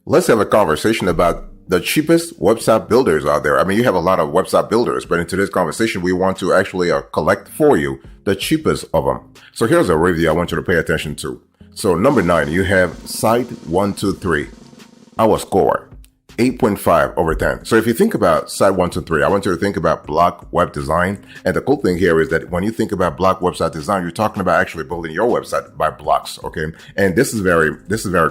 Let's have a conversation about the cheapest website builders out there. I mean, you have a lot of website builders, but in today's conversation, we want to actually collect for you the cheapest of them. So here's a review I want you to pay attention to. So number 9, you have Site123. Our score, 8.5 over 10. So if you think about Site123, I want you to think about block web design. And the cool thing here is that when you think about block website design, you're talking about actually building your website by blocks, okay? And this is very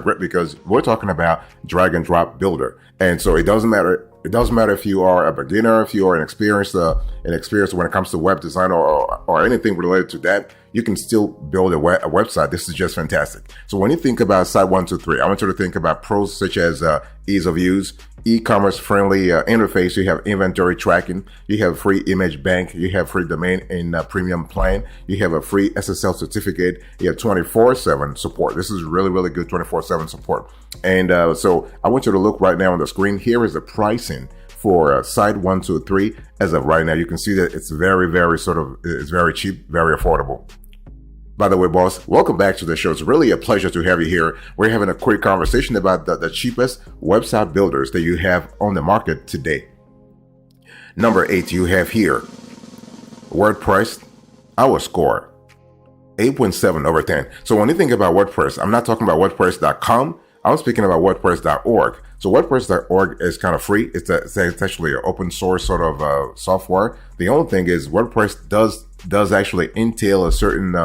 great because we're talking about drag and drop builder. And so it doesn't matter if you are a beginner, if you are an experienced when it comes to web design or anything related to that, you can still build a website. This is just fantastic. So when you think about Site123, I want you to think about pros such as ease of use, e-commerce friendly interface. You have inventory tracking, you have free image bank, you have free domain in premium plan, you have a free SSL certificate, you have 24/7 support. This is really good 24/7 support. And so I want you to look right now on the screen. Here is the pricing for Site123 as of right now. You can see that it's very it's very cheap, very affordable. By the way, boss, welcome back to the show. It's really a pleasure to have you here. We're having a quick conversation about the cheapest website builders that you have on the market today. Number 8, you have here WordPress. Our score, 8.7 over 10. So when you think about WordPress, I'm not talking about WordPress.com. I'm speaking about WordPress.org. So WordPress.org is kind of free. It's actually an open source sort of software. The only thing is WordPress does actually entail a certain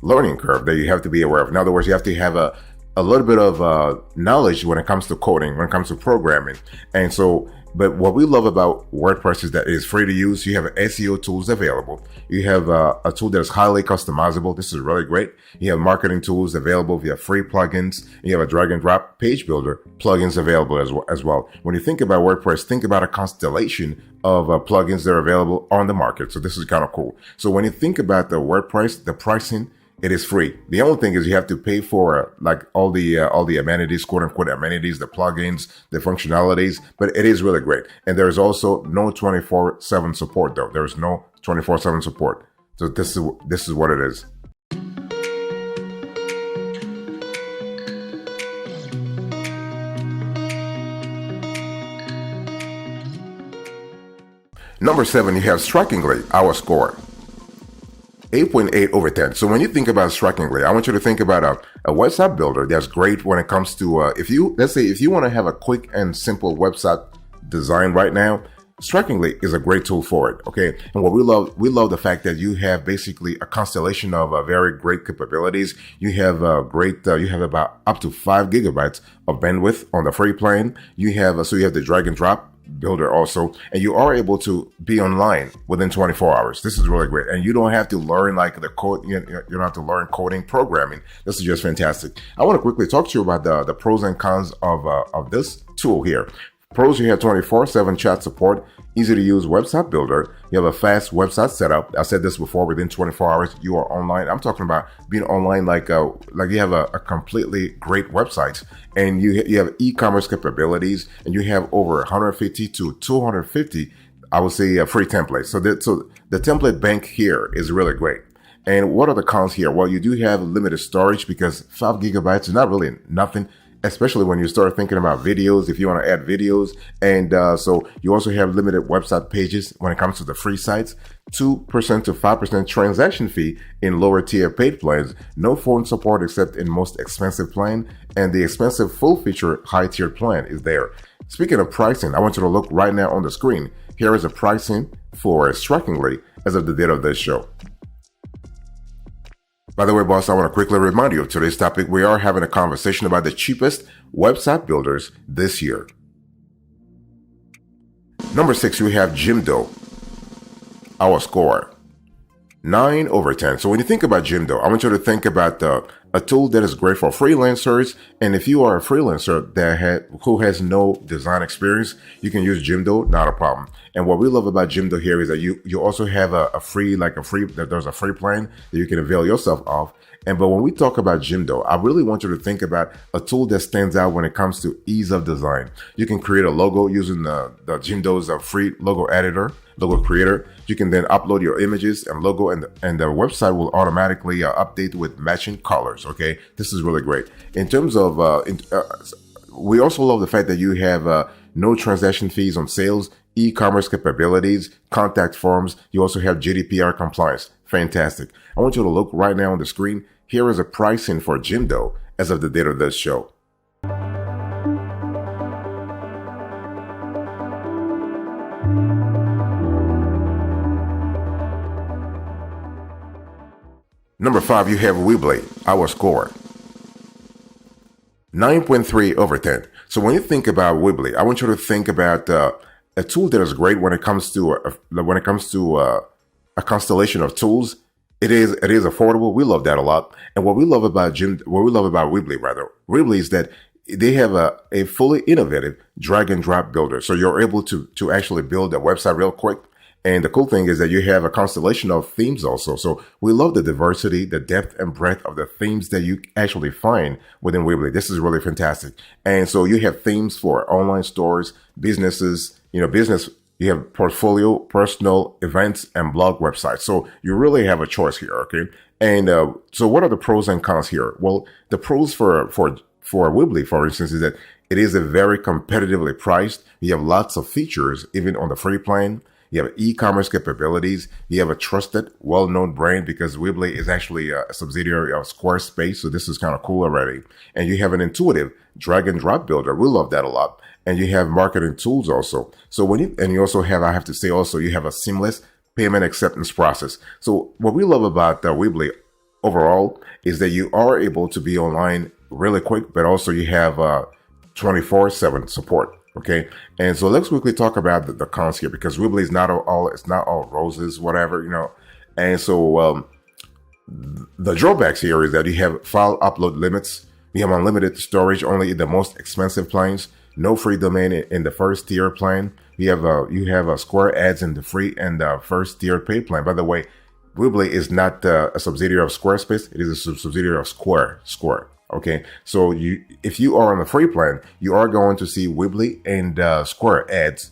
learning curve that you have to be aware of. In other words, you have to have a little bit of knowledge when it comes to coding, when it comes to programming. And so, but what we love about WordPress is that it's free to use. You have SEO tools available. You have a tool that is highly customizable. This is really great. You have marketing tools available via free plugins. You have a drag and drop page builder plugins available as well. When you think about WordPress, think about a constellation of plugins that are available on the market. So this is kind of cool. So when you think about the WordPress, the pricing, it is free. The only thing is you have to pay for like all the amenities, quote unquote amenities, the plugins, the functionalities, but it is really great. And there is also no 24/7 support though. There is no 24/7 support. So this is what it is. Number 7, you have Strikingly, our score, 8.8 over 10. So when you think about Strikingly, I want you to think about a website builder that's great when it comes to, if you want to have a quick and simple website design right now, Strikingly is a great tool for it. Okay. And what we love the fact that you have basically a constellation of very great capabilities. You have you have about up to 5 gigabytes of bandwidth on the free plan. You have the drag and drop builder also, and you are able to be online within 24 hours. This is really great. And you don't have to learn like the code, you don't have to learn coding, programming. This is just fantastic. I want to quickly talk to you about the pros and cons of this tool here. Pros, you have 24/7 chat support, easy to use website builder. You have a fast website setup. I said this before, within 24 hours, you are online. I'm talking about being online like you have a completely great website, and you have e-commerce capabilities, and you have over 150 to 250, I would say, free templates. So the template bank here is really great. And what are the cons here? Well, you do have limited storage because 5 gigabytes is not really nothing, especially when you start thinking about videos, if you want to add videos. And so you also have limited website pages when it comes to the free sites, 2% to 5% transaction fee in lower tier paid plans, no phone support except in most expensive plan, and the expensive full feature high tier plan is there. Speaking of pricing, I want you to look right now on the screen. Here is the pricing for Strikingly as of the date of this show. By the way, boss, I want to quickly remind you of today's topic. We are having a conversation about the cheapest website builders this year. Number 6, we have Jimdo. Our score, 9 over 10. So when you think about Jimdo, I want you to think about a tool that is great for freelancers. And if you are a freelancer who has no design experience, you can use Jimdo, not a problem. And what we love about Jimdo here is that you also have there's a free plan that you can avail yourself of. But when we talk about Jimdo, I really want you to think about a tool that stands out when it comes to ease of design. You can create a logo using the Jimdo's free logo editor, logo creator. You can then upload your images and logo, and the website will automatically update with matching colors. Okay, this is really great. In terms of we also love the fact that you have no transaction fees on sales, e-commerce capabilities, contact forms. You also have GDPR compliance. Fantastic. I want you to look right now on the screen. Here is a pricing for Jimdo as of the date of this show. Number 5, you have Weebly, our score. 9.3 over 10. So when you think about Weebly, I want you to think about a tool that is great when it comes to a constellation of tools. It is affordable. We love that a lot. And what we love about Weebly is that they have a fully innovative drag and drop builder. So you're able to actually build a website real quick. And the cool thing is that you have a constellation of themes also. So we love the diversity, the depth and breadth of the themes that you actually find within Weebly. This is really fantastic. And so you have themes for online stores, businesses, business. You have portfolio, personal, events, and blog websites. So you really have a choice here, okay? And so what are the pros and cons here? Well, the pros for Weebly, for instance, is that it is a very competitively priced. You have lots of features, even on the free plan. You have e-commerce capabilities. You have a trusted, well-known brand because Weebly is actually a subsidiary of Squarespace. So this is kind of cool already. And you have an intuitive drag and drop builder. We love that a lot. And you have marketing tools also. So you also have, I have to say also, you have a seamless payment acceptance process. So what we love about Weebly overall is that you are able to be online really quick, but also you have 24/7 support. Okay. And so let's quickly talk about the cons here because Weebly is not all roses, whatever. And so, the drawbacks here is that you have file upload limits. You have unlimited storage only in the most expensive plans, no free domain in the first tier plan. You have a Square ads in the free and the first tier paid plan. By the way, Weebly is not a subsidiary of Squarespace. It is a subsidiary of Square. Okay, so if you are on the free plan, you are going to see Weebly and Square ads.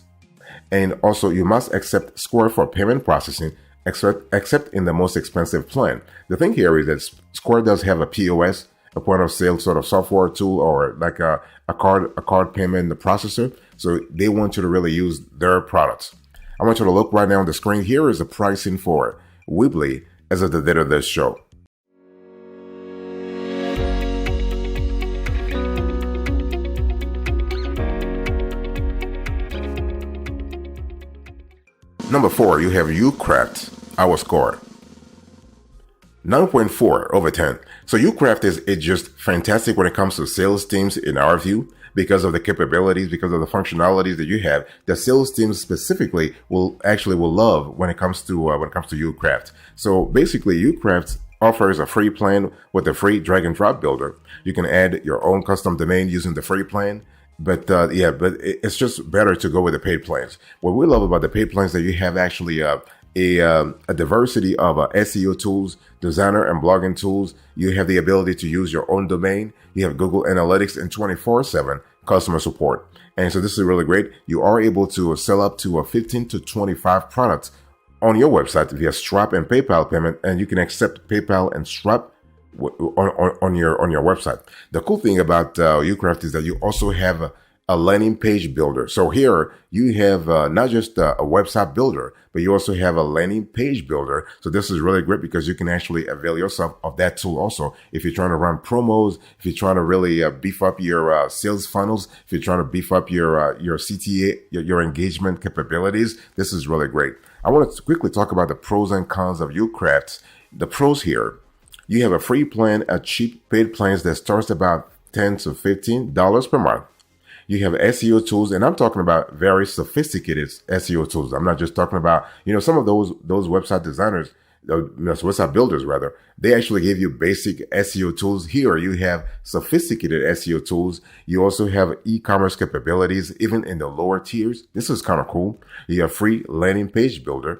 And also, you must accept Square for payment processing, except in the most expensive plan. The thing here is that Square does have a POS, a point of sale sort of software tool, or like a card payment processor. So they want you to really use their products. I want you to look right now on the screen. Here is the pricing for Weebly as of the date of this show. Number 4, you have Ucraft, our score. 9.4 over 10. So Ucraft is just fantastic when it comes to sales teams in our view because of the capabilities, because of the functionalities that you have. The sales teams specifically will love when it comes to Ucraft. So basically, Ucraft offers a free plan with a free drag and drop builder. You can add your own custom domain using the free plan. But it's just better to go with the paid plans. What we love about the paid plans is that you have actually a diversity of SEO tools, designer and blogging tools. You have the ability to use your own domain. You have Google Analytics and 24/7 customer support. And so this is really great. You are able to sell up to 15 to 25 products on your website via Stripe and PayPal payment, and you can accept PayPal and Stripe on your website. The cool thing about Ucraft is that you also have a landing page builder. So here you have not just a website builder, but you also have a landing page builder. So this is really great because you can actually avail yourself of that tool also. If you're trying to run promos, if you're trying to really beef up your sales funnels, if you're trying to beef up your CTA, your engagement capabilities, this is really great. I want to quickly talk about the pros and cons of Ucraft. The pros here. You have a free plan, a cheap paid plans that starts about $10 to $15 per month. You have SEO tools, and I'm talking about very sophisticated SEO tools. I'm not just talking about, some of those website designers, website builders rather, they actually give you basic SEO tools. Here you have sophisticated SEO tools. You also have e-commerce capabilities, even in the lower tiers. This is kind of cool. You have free landing page builder.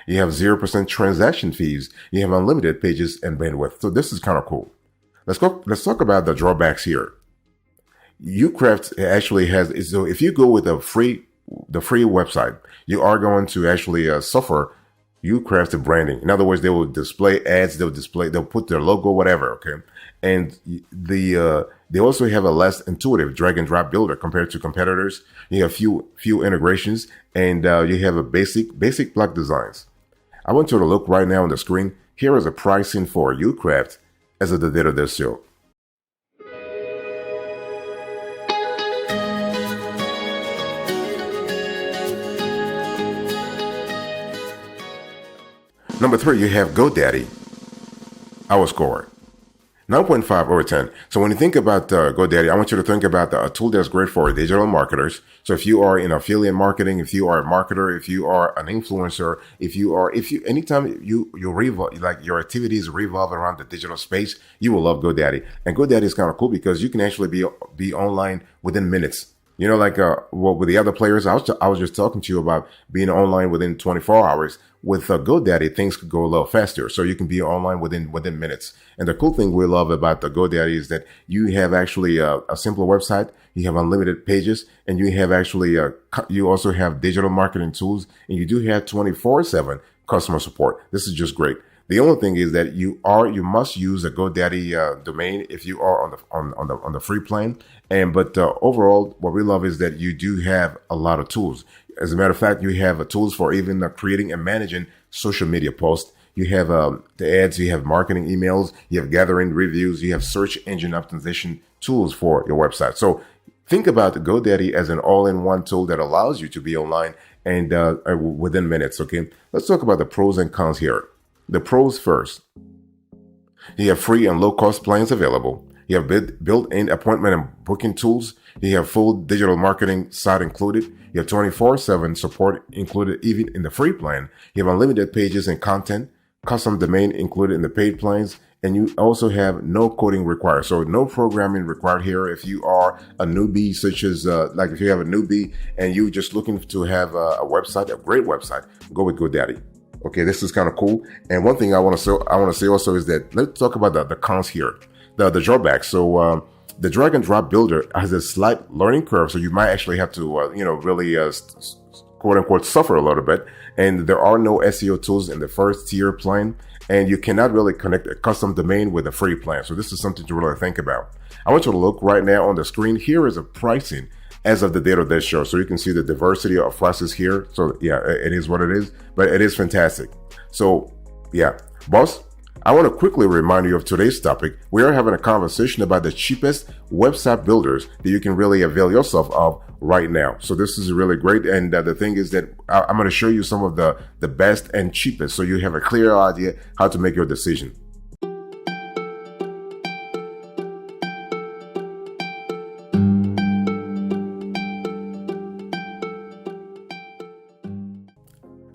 You have 0% transaction fees. You have unlimited pages and bandwidth. So this is kind of cool. Let's talk about the drawbacks here. Ucraft actually has, so if you go with the free website, you are going to actually suffer You craft the branding. In other words, they will display ads, they'll put their logo, whatever. Okay. And they also have a less intuitive drag and drop builder compared to competitors. You have few integrations, and you have a basic block designs. I want you to look right now on the screen. Here is a pricing for Ucraft as of the date of this show. Number 3, you have GoDaddy. Our score, 9.5 over 10. So when you think about GoDaddy, I want you to think about a tool that's great for digital marketers. So if you are in affiliate marketing, if you are a marketer, if you are an influencer, anytime you revolve, like your activities revolve around the digital space, you will love GoDaddy. And GoDaddy is kind of cool because you can actually be online within minutes. You know, like with the other players, I was just talking to you about being online within 24 hours. With GoDaddy, things could go a little faster, so you can be online within minutes. And the cool thing we love about the GoDaddy is that you have actually a simpler website, you have unlimited pages, and you have actually you also have digital marketing tools, and you do have 24/7 customer support. This is just great. The only thing is that you must use a GoDaddy domain if you are on the free plan. But overall, what we love is that you do have a lot of tools. As a matter of fact, you have tools for even creating and managing social media posts. You have the ads, you have marketing emails, you have gathering reviews, you have search engine optimization tools for your website. So think about GoDaddy as an all-in-one tool that allows you to be online and within minutes. Okay, let's talk about the pros and cons here. The pros first. You have free and low-cost plans available. You have built-in appointment and booking tools. You have full digital marketing site included. You have 24/7 support included even in the free plan. You have unlimited pages and content, custom domain included in the paid plans, and you also have no coding required. So no programming required here. If you are a newbie, such as like if you have a newbie and you're just looking to have a website, a great website, go with GoDaddy. Okay, this is kind of cool. And one thing I want to say also is that let's talk about the cons here, the drawbacks. So the drag and drop builder has a slight learning curve, so you might actually have to really quote unquote suffer a little bit. And there are no SEO tools in the first tier plan, and you cannot really connect a custom domain with a free plan. So this is something to really think about. I want you to look right now on the screen. Here is a pricing as of the date of this show, so you can see the diversity of prices here. So yeah, it is what it is, but it is fantastic. So yeah, boss, I want to quickly remind you of today's topic. We are having a conversation about the cheapest website builders that you can really avail yourself of right now. So this is really great. And the thing is that I'm going to show you some of the best and cheapest, so you have a clear idea how to make your decision.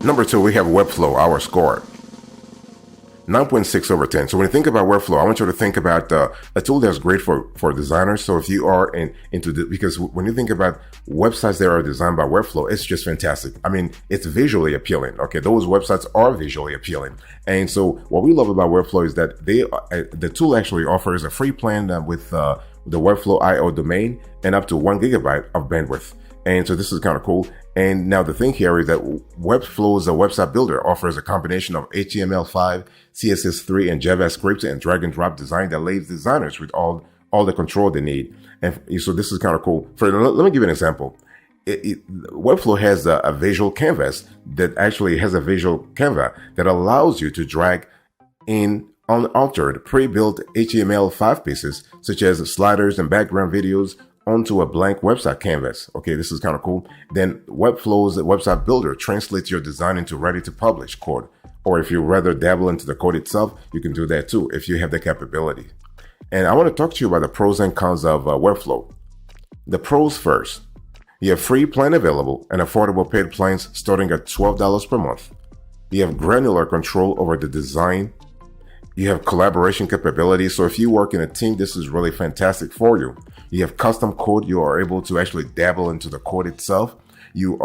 Number 2, we have Webflow, our score, 9.6 over 10. So when you think about Webflow, I want you to think about a tool that's great for designers. So if you are because when you think about websites that are designed by Webflow, it's just fantastic. I mean, it's visually appealing. Okay, those websites are visually appealing. And so what we love about Webflow is that the tool actually offers a free plan with the Webflow IO domain and up to 1 gigabyte of bandwidth. And so this is kind of cool. And now the thing here is that Webflow's website builder offers a combination of HTML5, CSS3, and JavaScript and drag and drop design that leaves designers with all the control they need. And so this is kind of cool. Let me give you an example. Webflow has a visual canvas that actually has a visual canvas that allows you to drag in unaltered pre-built HTML5 pieces, such as sliders and background videos, onto a blank website canvas. Okay, this is kind of cool. Then Webflow's website builder translates your design into ready to publish code. Or if you rather dabble into the code itself, you can do that too if you have the capability. And I want to talk to you about the pros and cons of Webflow. The pros first. You have free plan available and affordable paid plans starting at $12 per month. You have granular control over the design. You have collaboration capabilities. So if you work in a team, this is really fantastic for you. You have custom code. You are able to actually dabble into the code itself. You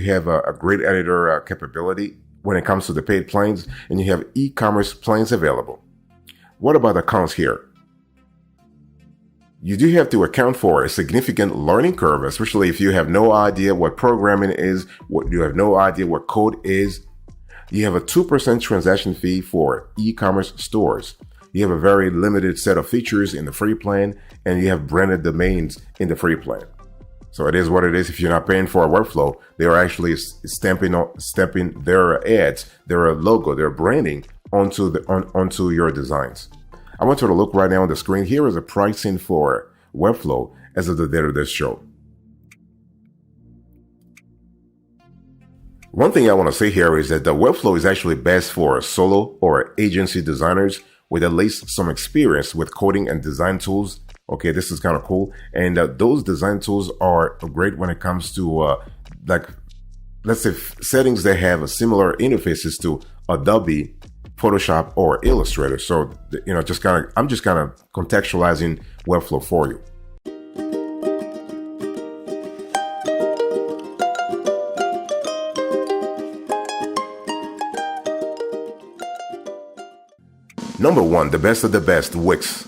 have a great editor capability when it comes to the paid plans, and you have e-commerce plans available. What about the cons here? You do have to account for a significant learning curve, especially if you have no idea what programming is, you have no idea what code is. You have a 2% transaction fee for e-commerce stores. You have a very limited set of features in the free plan, and you have branded domains in the free plan. So it is what it is. If you're not paying for a workflow, they are actually stamping their ads, their logo, their branding onto your designs. I want you to look right now on the screen. Here is the pricing for Webflow as of the date of this show. One thing I want to say here is that the Webflow is actually best for solo or agency designers with at least some experience with coding and design tools. Okay, this is kind of cool. And those design tools are great when it comes to let's say settings that have a similar interfaces to Adobe, Photoshop, or Illustrator. So, I'm just kind of contextualizing Webflow for you. Number 1, the best of the best, Wix.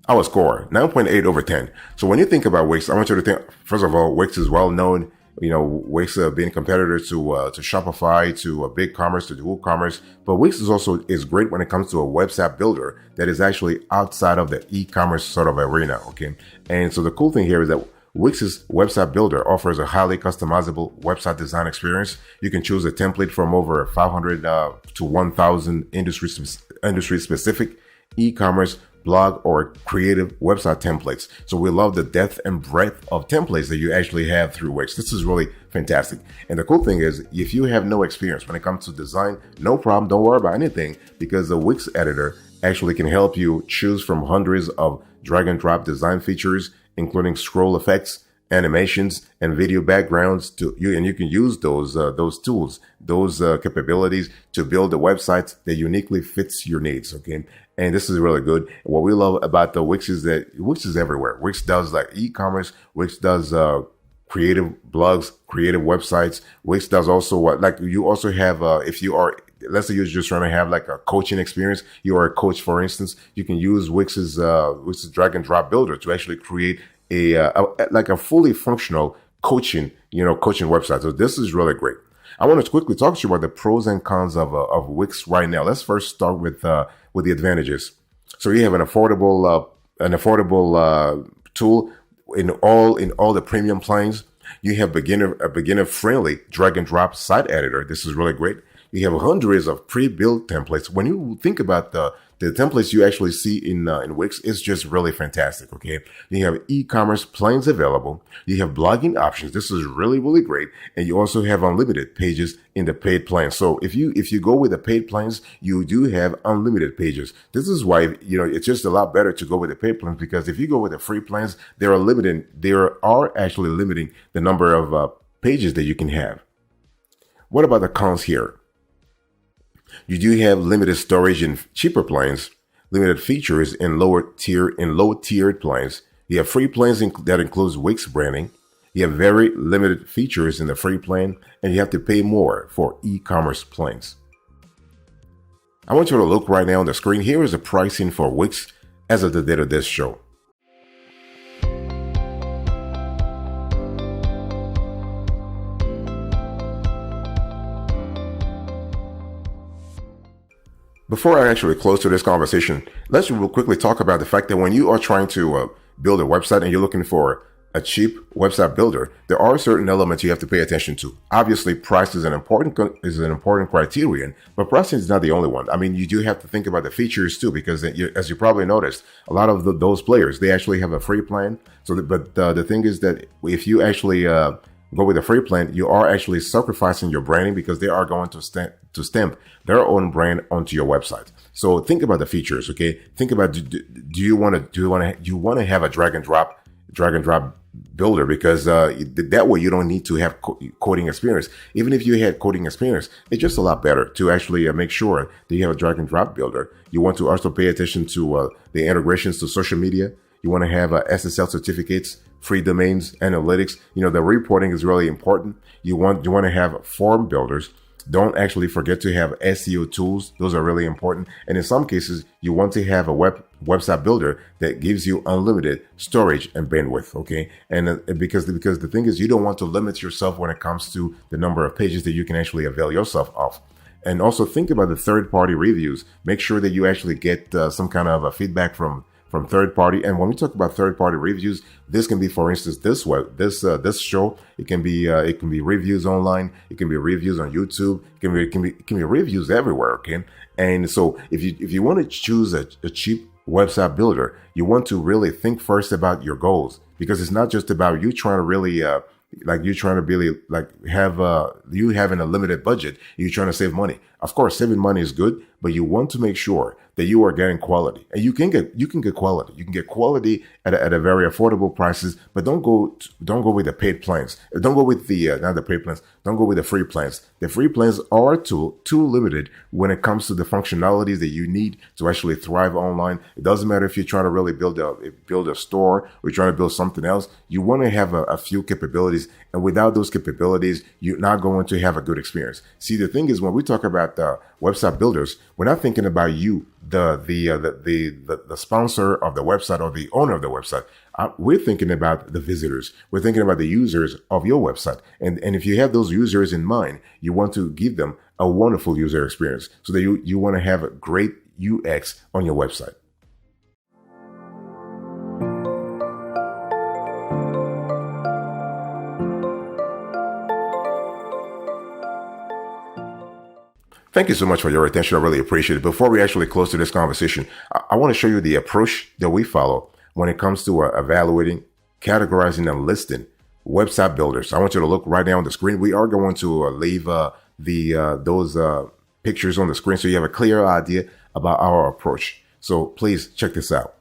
Our score, 9.8 over 10. So when you think about Wix, I want you to think, first of all, Wix is well known. Wix being a competitor to Shopify, to BigCommerce, to WooCommerce. But Wix is great when it comes to a website builder that is actually outside of the e-commerce sort of arena, okay? And so the cool thing here is that Wix's website builder offers a highly customizable website design experience. You can choose a template from over 500 to 1,000 industry-specific e-commerce, blog, or creative website templates. So we love the depth and breadth of templates that you actually have through Wix. This is really fantastic. And the cool thing is, if you have no experience when it comes to design, no problem. Don't worry about anything, because the Wix editor actually can help you choose from hundreds of drag and drop design features, including scroll effects, animations, and video backgrounds and you can use those tools, those capabilities to build a website that uniquely fits your needs. Okay. And this is really good. What we love about the Wix is that Wix is everywhere. Wix does like e-commerce. Wix does creative blogs, creative websites. Wix does also you also have, if you are, let's say you're just trying to have like a coaching experience, you are a coach, for instance, you can use Wix's drag and drop builder to actually create a fully functional coaching website. So this is really great. I want to quickly talk to you about the pros and cons of Wix right now. Let's first start with the advantages. So you have an affordable tool in all the premium plans. You have a beginner friendly drag and drop site editor. This is really great. You have hundreds of pre-built templates. When you think about the templates you actually see in Wix, it's just really fantastic. Okay, you have e-commerce plans available. You have blogging options. This is really, really great. And you also have unlimited pages in the paid plan. So if you go with the paid plans, you do have unlimited pages. This is why it's just a lot better to go with the paid plans, because if you go with the free plans, they are actually limiting the number of pages that you can have. What about the cons here? You do have limited storage in cheaper plans, limited features in low-tiered plans. You have free plans that includes Wix branding. You have very limited features in the free plan, and you have to pay more for e-commerce plans. I want you to look right now on the screen. Here is the pricing for Wix as of the date of this show. Before I actually close to this conversation, let's quickly talk about the fact that when you are trying to build a website and you're looking for a cheap website builder, there are certain elements you have to pay attention to. Obviously, price is an important criterion, but pricing is not the only one. I mean, you do have to think about the features too, because as you probably noticed, a lot of those players, they actually have a free plan. But the thing is that if you actually go with a free plan, you are actually sacrificing your branding, because they are going to stamp their own brand onto your website. So think about the features, okay? Think about, do you want to have a drag and drop builder, because that way you don't need to have coding experience. Even if you had coding experience, it's just a lot better to actually make sure that you have a drag and drop builder. You want to also pay attention to the integrations to social media. You want to have SSL certificates, free domains, analytics. The reporting is really important. You want to have form builders. Don't actually forget to have SEO tools. Those are really important. And in some cases, you want to have a website builder that gives you unlimited storage and bandwidth. Okay. And because the thing is, you don't want to limit yourself when it comes to the number of pages that you can actually avail yourself of. And also think about the third-party reviews. Make sure that you actually get some kind of a feedback from third party. And when we talk about third party reviews, this can be, for instance, this show. It can be reviews online. It can be reviews on YouTube. It can be reviews everywhere. Okay. And so if you want to choose a cheap website builder, you want to really think first about your goals, because it's not just about you trying to really you having a limited budget. You're trying to save money. Of course, saving money is good, but you want to make sure that you are getting quality, and you can get quality. You can get quality at a very affordable prices, but don't go with the paid plans. Don't go with not the paid plans. Don't go with the free plans. The free plans are too limited when it comes to the functionalities that you need to actually thrive online. It doesn't matter if you're trying to really build a store or you're trying to build something else. You want to have a few capabilities, and without those capabilities, you're not going to have a good experience. See, the thing is, when we talk about website builders, we're not thinking about you, the sponsor of the website or the owner of the website. We're thinking about the visitors. We're thinking about the users of your website. And if you have those users in mind, you want to give them a wonderful user experience, so that you want to have a great UX on your website. Thank you so much for your attention. I really appreciate it. Before we actually close to this conversation, I want to show you the approach that we follow when it comes to evaluating, categorizing, and listing website builders. I want you to look right now on the screen. We are going to leave those pictures on the screen so you have a clear idea about our approach. So please check this out.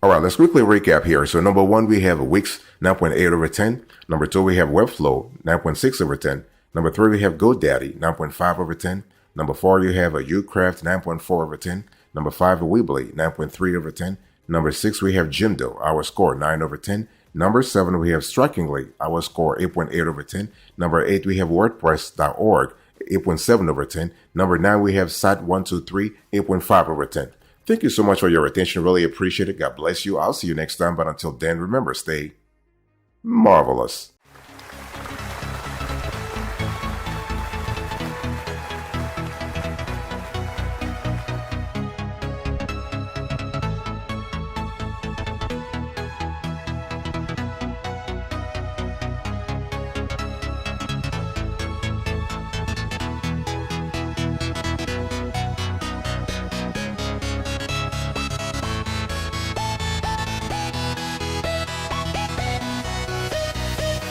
All right, let's quickly recap here. So number one, we have Wix 9.8 over 10. Number two, we have Webflow 9.6 over 10. Number three, we have GoDaddy 9.5 over 10. Number four, you have a Ucraft 9.4 over 10. Number five, a Weebly 9.3 over 10. Number six, we have Jimdo, our score 9 over 10. Number seven, we have Strikingly, our score 8.8 over 10. Number eight, we have WordPress.org 8.7 over 10. Number nine, we have Site123 8.5 over 10. Thank you so much for your attention. Really appreciate it. God bless you. I'll see you next time. But until then, remember, stay marvelous.